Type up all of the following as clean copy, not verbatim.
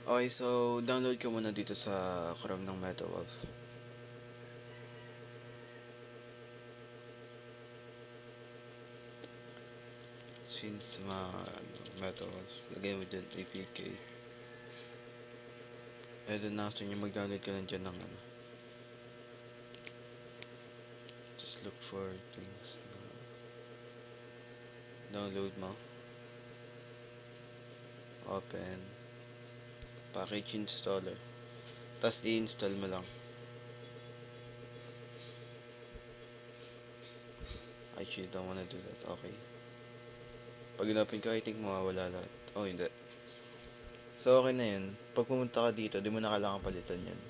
Okay, so download ka muna dito sa Chrome ng MetaWolf. Since MetaWolf, lagay mo dyan APK. And then after nyo mag-download ka lang dyan ng just look for things na download mo. Open. Package installer. Tapos i-install mo lang. Actually, don't wanna do that. Okay. Pag in-open ka, I think mawawala lahat. Oh, hindi. So, okay na yun. Pag pumunta ka dito, di mo na kailangan palitan yun.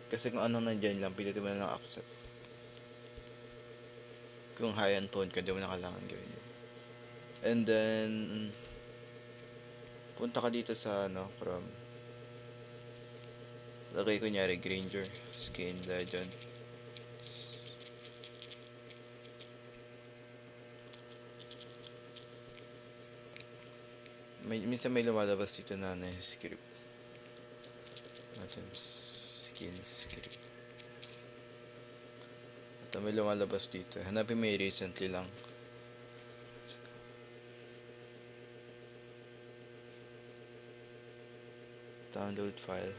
Kasi kung ano nandyan lang, pilitin mo na lang accept. Kung high-end phone ka, di mo na kailangan gawin yun. And then, punta ka dito sa Chrome. Lagay kunyari Granger, Skin Legend. Minsan may lumalabas dito na script. Natin skin script. At may lumalabas dito. Hanapin mo yung recently lang. Download file.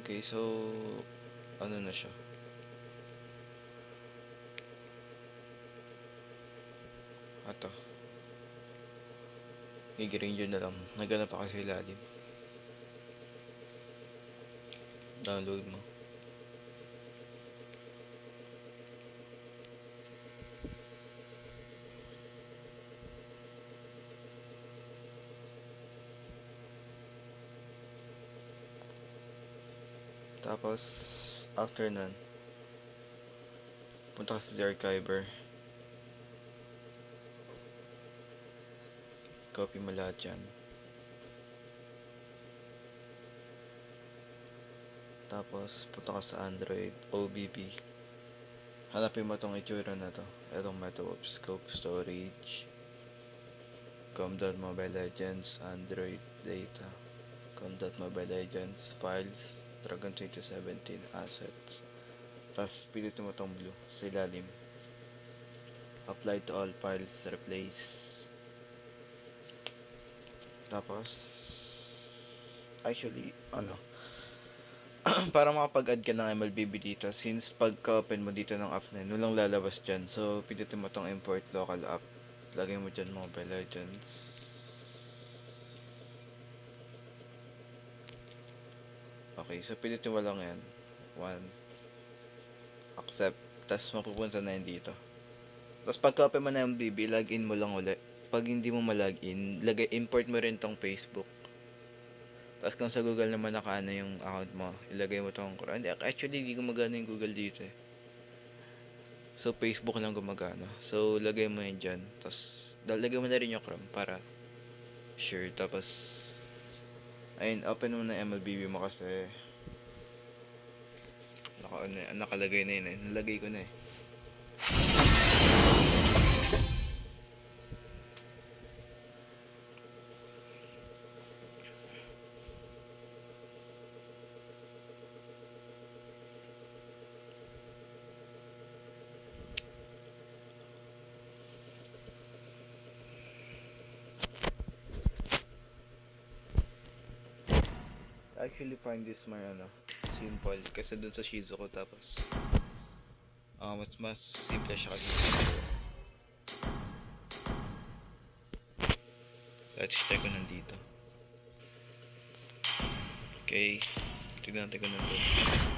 Okay, so ano na siya? Ato. I-Granger na lang. Naganap pa kasi ilalim. Download mo. Tapos, after nun, punta ka sa archiver. Copy mo lahat yan. Tapos, punta ka sa Android, OBB. Hanapin mo tong itsura na to. Itong MetaWolf Scope Storage. com.mobile legends, Android data. com.mobile legends, files, Dragon 2017, assets. Tapos, pilitin mo tong blue sa ilalim. Apply to all files, replace. Tapos, actually, para makapag-add ka ng MLBB dito, since pagka-open mo dito ng app na yun, walang lalabas dyan. So, pilitin mo tong import local app. Lagay mo dyan Mobile Legends. Okay, so pilitin mo lang yan. 1. Accept. Tapos mapupunta na yan dito. Tapos pagka-open mo na MLBB, login mo lang ulit. Pag hindi mo malogin, import mo rin tong Facebook. Tapos kung sa Google naman nakaano yung account mo, ilagay mo tong Chrome. Actually, hindi gumagana yung Google dito eh. So, Facebook lang gumagana. So, lagay mo yan dyan. Tapos, lagay mo na rin yung Chrome para sure. Tapos, ayun, open mo na MLBB mo kasi nakalagay na yun eh. Nalagay ko na eh. Actually find this more simple kasi dun sa Shizuko. Tapos mas simple siya kasi let's check ko nandito. Okay, tignan natin ko nandito.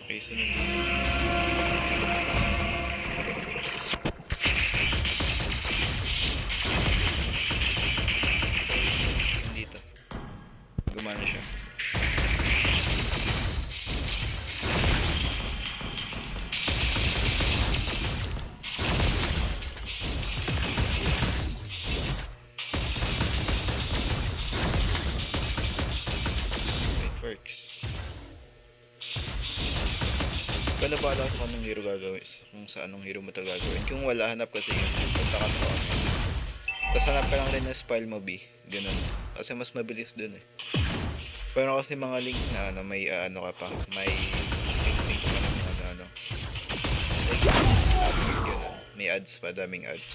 Okay, so nandito gumana siya. It works. Kung bahala sa anong hero gagawin, kung sa anong hero mo talaga gagawin. Kung wala, hanap kasi yun. Punta ka sa tapos hanap ka lang rin ng spell mo B. Ganun. Kasi mas mabilis dun eh. Pero kasi mga link na ano, may ano ka pa. May link pa ng ano. Ads, ganun. May ads pa, daming ads.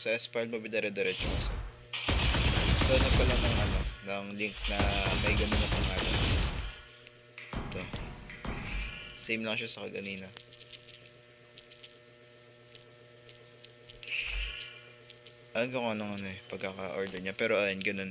Sa spell mo B, dire-diretso kasi. So, hanap ka lang ng ano, ng link na may ganun na pangalan. Ito. Same lang siya sa kaganina. Alam ko kung anong ano eh, pagkaka-order niya. Pero ayun, ganun.